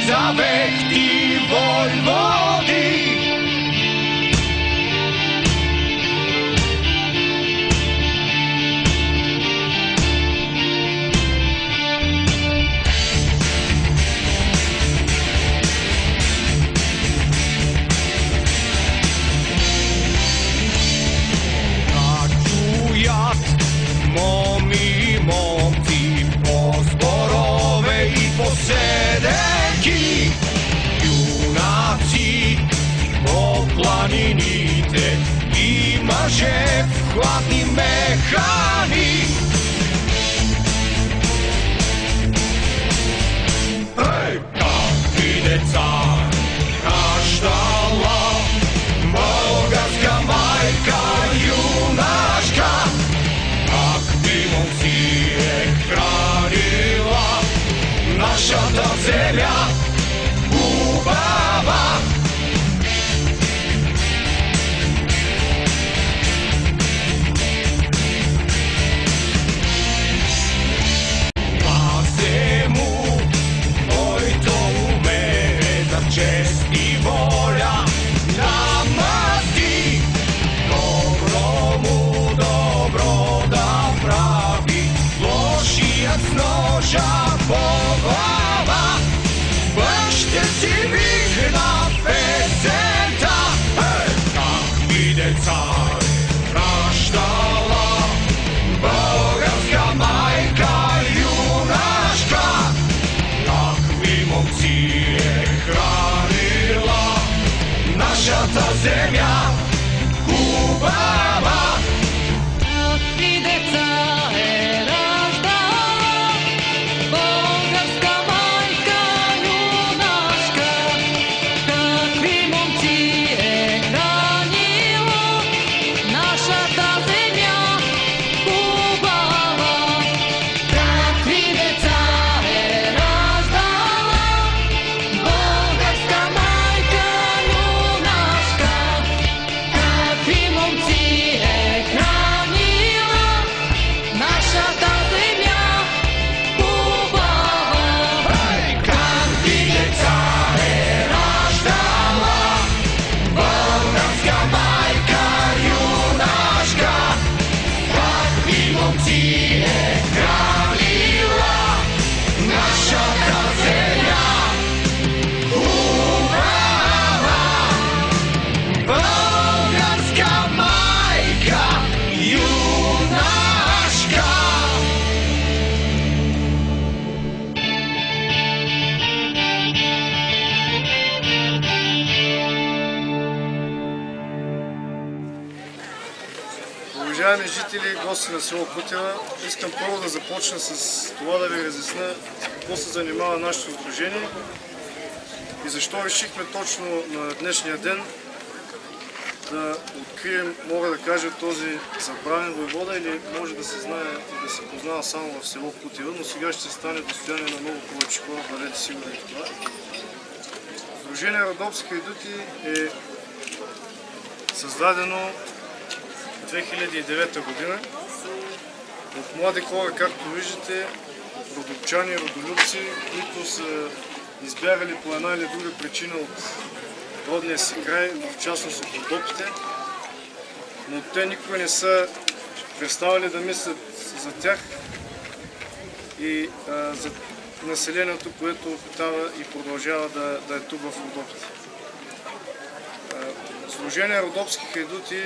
Елизавети войводи. Моми, момци, по зборове и по седеки, юнаци по планините и мъже в хладни механи. Ей, какви деца раждала българска майка юнашка, си е хранила нашата земя хубава. Пазе му, който умее за чест и воля намъсти, добро му добро да прави, лошият с ножа по глава. Ще си вихна песента, какви деца е раждала българска майка юнашка, какви момци е хранила нашата земя хубава. Какви деца е раждала българска майка юнашка, какви момци е хранила нашата земя хубава. Какви деца е раждала българска майка юнашка, какви момци е хранила нашата земя хубава. Какви деца е раждала българска майка юнашка, какви момци е хранила нашата земя хубава. Българска майка юнашка. Уважаеми жители и гости на село Кутева, искам първо да започна с това да ви разясня с какво се занимава нашето сдружение и защо решихме точно на днешния ден да открием, мога да кажа, този забравен войвода, или може да се знае и да се познава само в село Кутева, но сега ще стане достояние на много повече хора, бъдете сигурни в това. Сдружение Родопски хайдути е създадено 2009 година от млади хора, както виждате, родопчани, родолюбци, които са избягали по една или друга причина от родния си край, в частност от Родопите, но те никога не са преставали да мислят за тях и за населението, което опитава и продължава да е тук в Родопите. Сдружение Родопски хайдути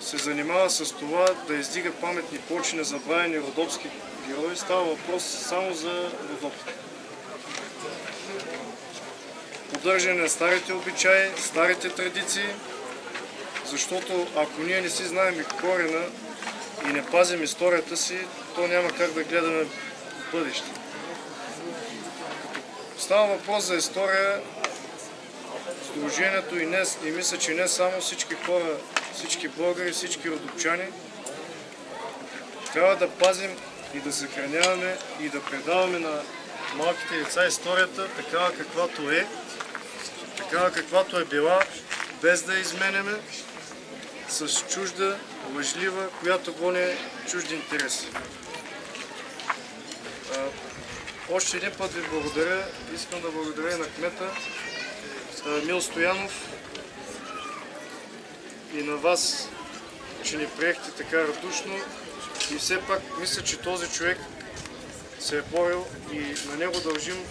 се занимава с това да издига паметни плочи на забравени родопски герои. Става въпрос само за Родопите. Поддържане на старите обичаи, старите традиции, защото ако ние не си знаем корена и не пазим историята си, то няма как да гледаме бъдеще. Става въпрос за история, сдружението и мисля, че не само всички хора, всички българи, всички родопчани, трябва да пазим и да съхраняваме и да предаваме на малките деца историята такава каквато е била, без да изменяме с чужда, лъжлива, която гони чужди интереси. Още един път ви благодаря. Искам да благодаря на кмета Емил Стоянов и на вас, че ни приехте така радушно. И все пак мисля, че този човек се е борил и на него дължим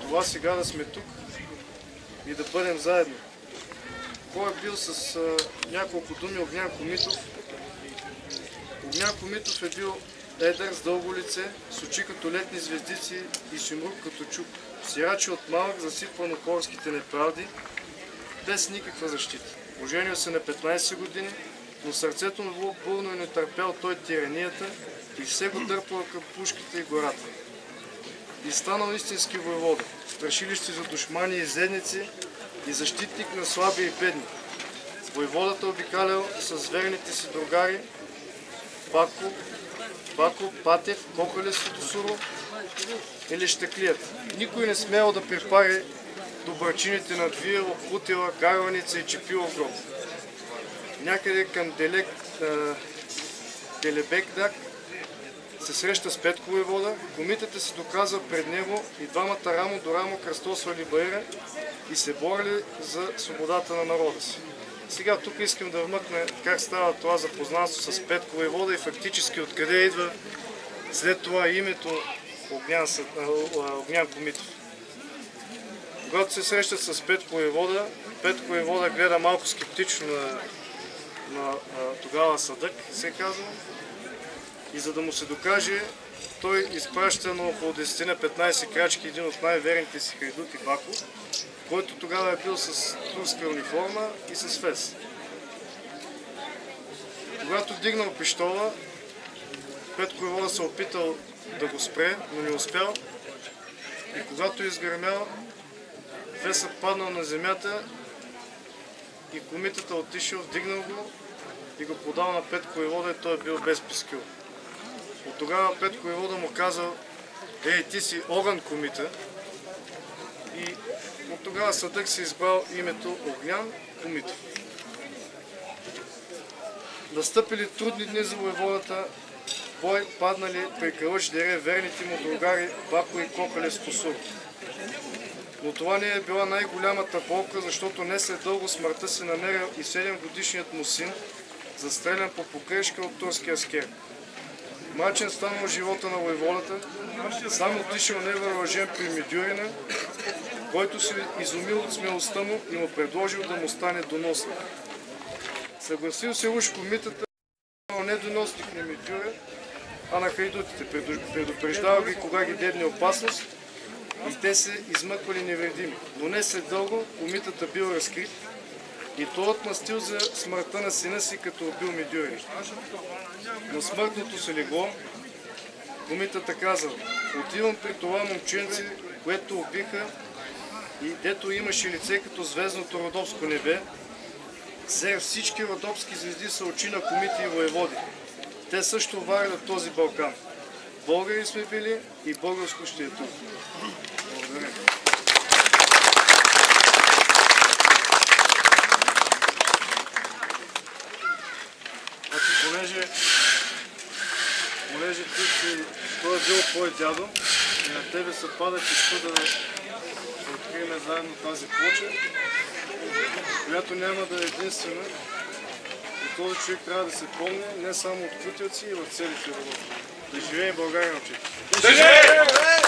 това сега да сме тук и да бъдем заедно. Кой е бил с няколко думи Огнян Комитов? Огнян Комитов е бил едър с дълго лице, с очи като летни звездици и шимрук като чук. Сирачи от малък, засипван от хорските неправди, без никаква защита. Оженил се на 15 години, но сърцето му било бурно и не търпял той тиранията и все го дърпал към пушките и гората. И станал истински войвода, страшилище за душмани и зедници и защитник на слаби и бедни. Войводата обикалял с верните си другари Бако, Патев, Кокалевското суро или Щеклият. Никой не смел да припари добърчините на Двиево, Кутила, Гарваница и Чепилов гроб. Някъде към Делебекдак се среща с Петко войвода, комитета се доказва пред него и двамата рамо до рамо кръстосвали баира и се борили за свободата на народа си. Сега тук искам да вмъкна как става това запознанство с Петко войвода и фактически откъде идва след това името Огнян Комитов. Когато се срещат с Петко войвода гледа малко скептично на тогава Садък, се казва. И за да му се докаже, той изпраща на около 10-15 крачки един от най-верните си хайдути Бако, който тогава е бил с турска униформа и с фес. Когато дигнал пищола, Петко войвода се опитал да го спре, но не успял. И когато изгърмял, фесът паднал на земята и комитата отишъл, вдигнал го и го подал на Петко войвода и той е бил без пискил. От тогава Петко войвода му казал: "Ей, ти си Огън Комита", и от тогава Садък си избрал името Огнян Комитов. Настъпили трудни дни за войводата, в бой паднали при Калъч дере верните му другари Бако и Кокалевско суро. Но това не е била най-голямата болка, защото не след дълго смъртта се намерил и 7-годишният му син, застрелян по покришка от турския аскер. Мрачен станал живота на войводата, сам отишъл невъоръжен при Мидюрина, който се изумил от смелостта му и му предложил да му стане доносник. Съгласил се уж комитата, но не доносник на Мидюра, а на хайдутите. Предупреждава ги кога ги дебне опасност и те се измъквали невредими. Но не след дълго комитата бил разкрит и той отмъстил за смъртта на сина си, като убил Мидюрин. На смъртното се легло, комитата казал: "Отивам при това момченце, което убиха и дето имаше лице като звездното родопско небе. Зер всички родопски звезди са очи на комити и воеводи. Те също варят този Балкан. Българи сме били и българско ще е тук." Благодаря. Понеже той е бил твой дядо и на тебе се пада честта да открием заедно тази плоча, която няма да е единствена. И този човек трябва да се помни не само от Крутилци, и в целите Родопи. Да живее България, момчета! Да живее!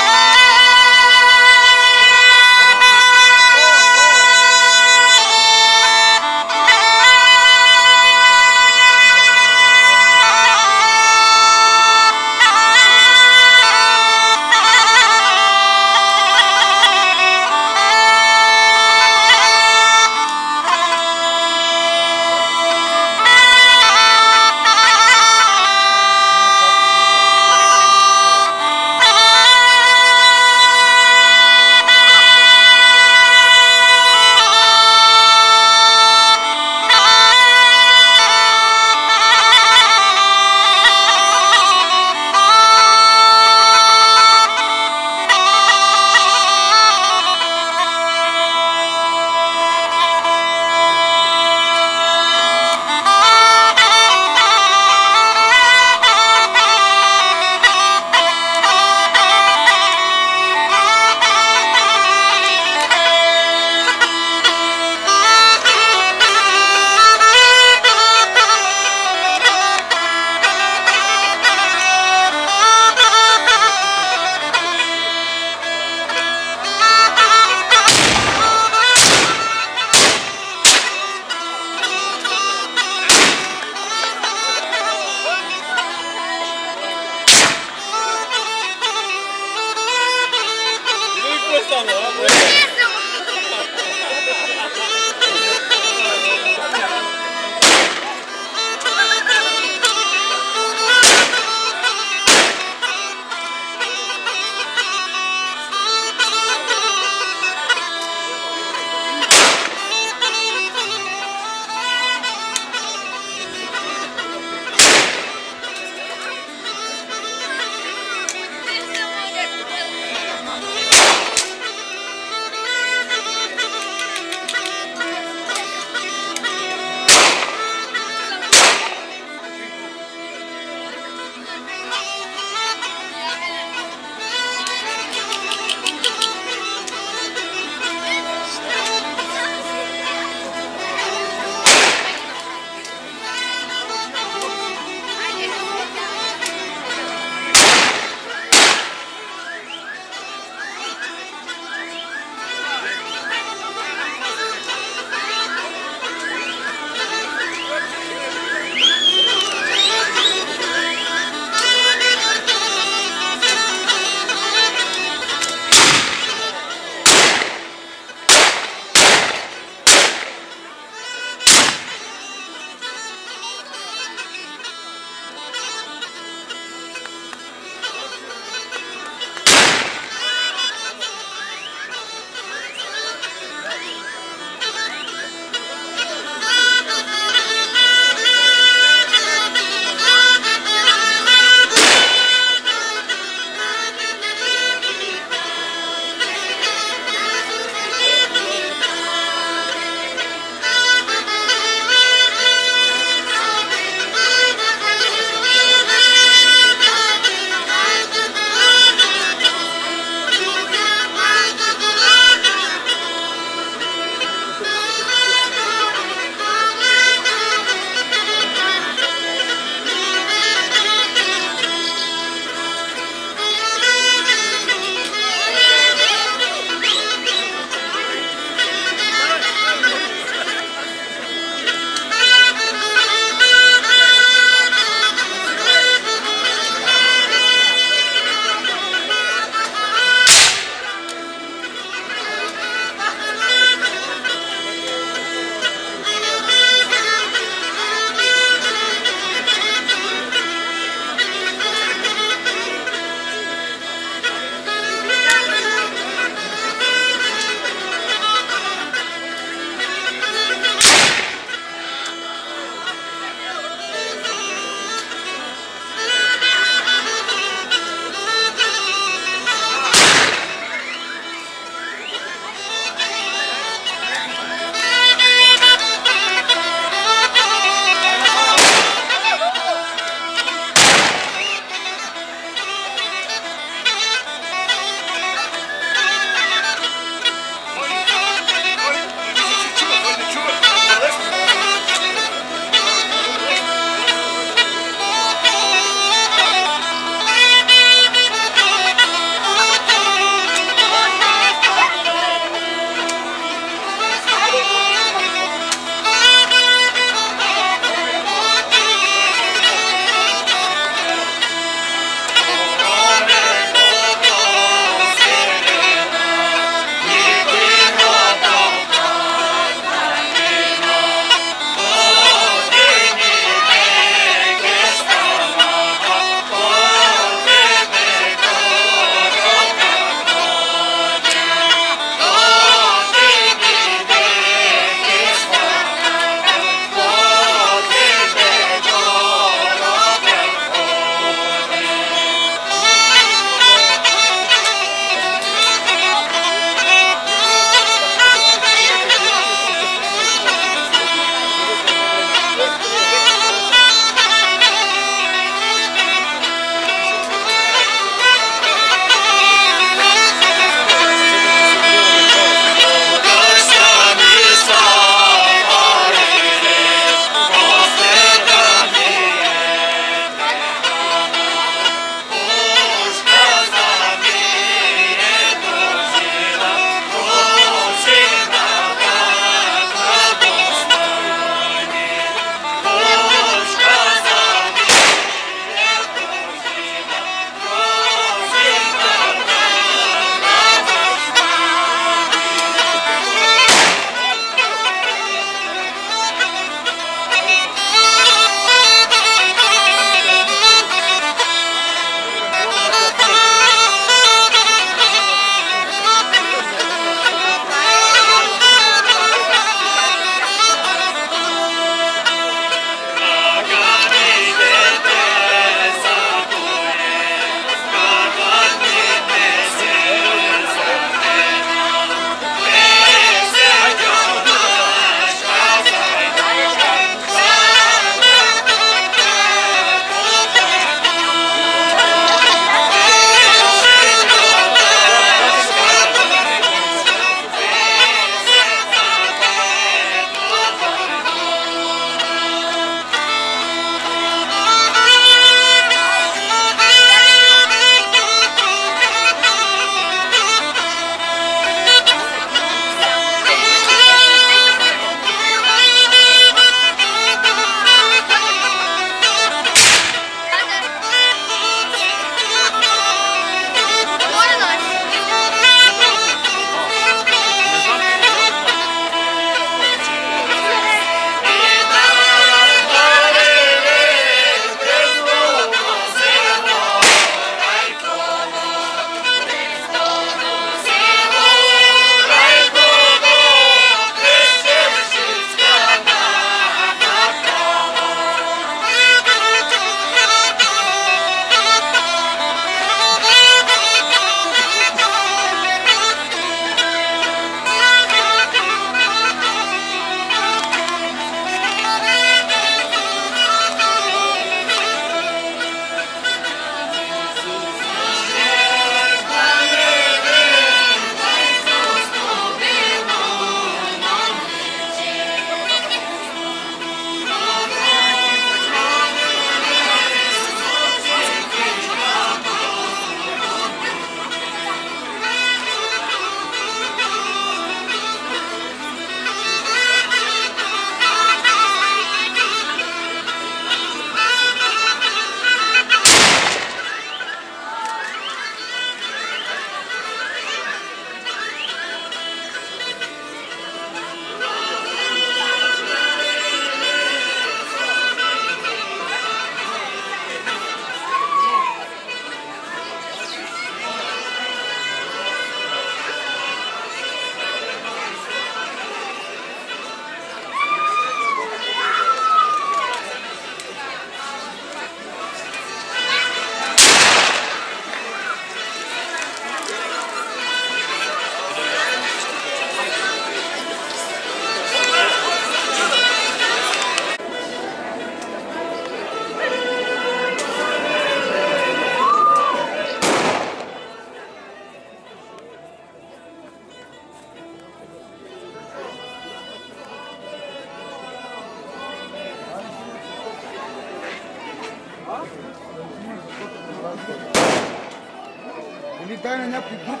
Или дай на някой друг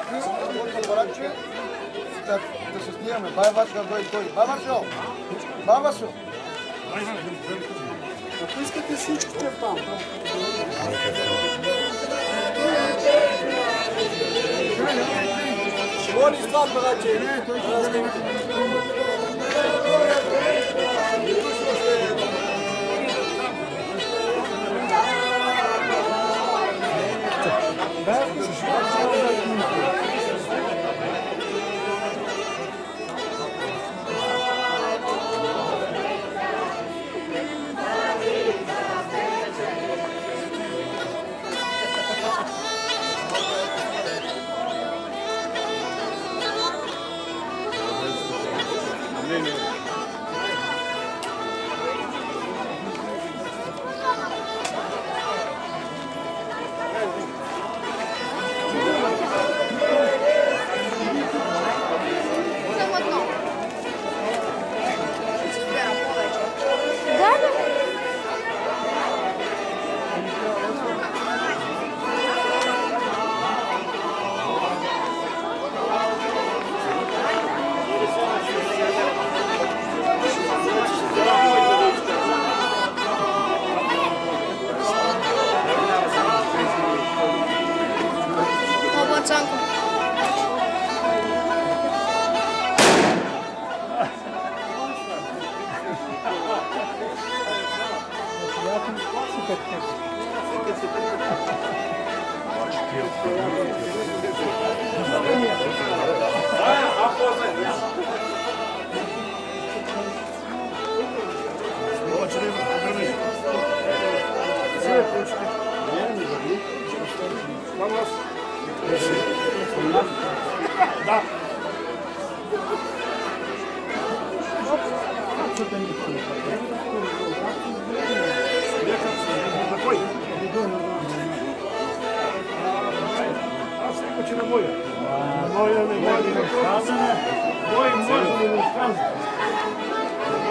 апаратче да се снимаме. Бай Васил, дойде той. Бай Васил! Бай Васил! Ако искате всичките там. Говори с това апаратче. Не, той ще снима.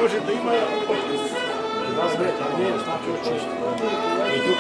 Може да има отказ. Не е значи чисто. И тук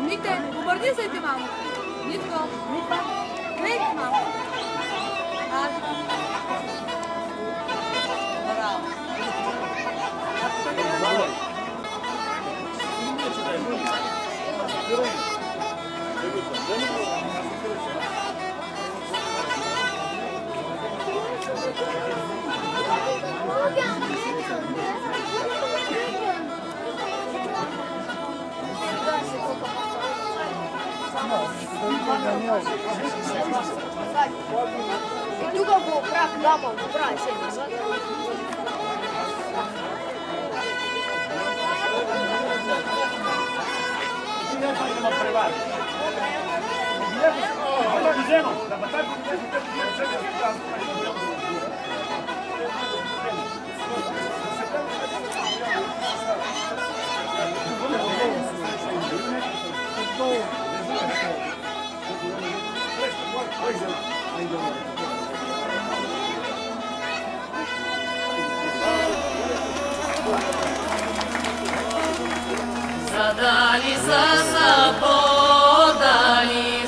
Никте, обърни се ти, мамо. Нитко. Ник, мамо. И тук го прах дама, го прави се назад.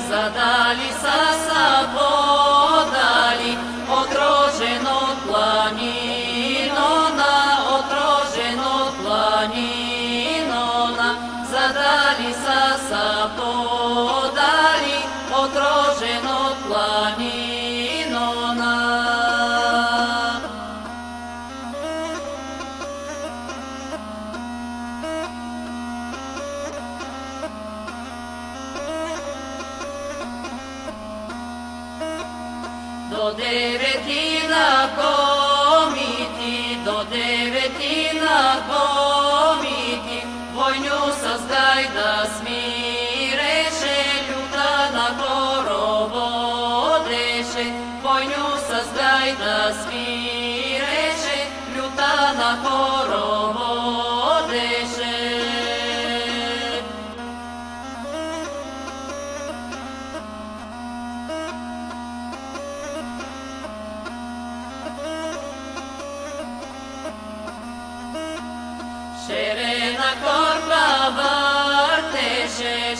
Задали са подали, отрожен от планинона, задали са подали, отрожен от планинона. До деветина комити, войню създай да смиреше, люта на хороводеше. Войню създай да смиреше, люта на хороводеше.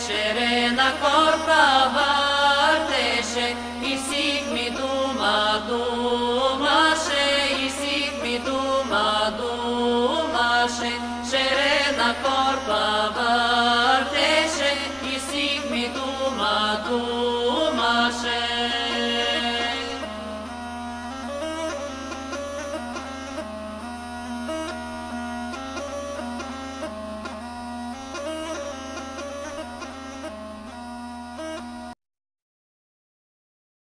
Шерена корпа въртеше, и всик ми дума думаше, шерена корпа въртеше.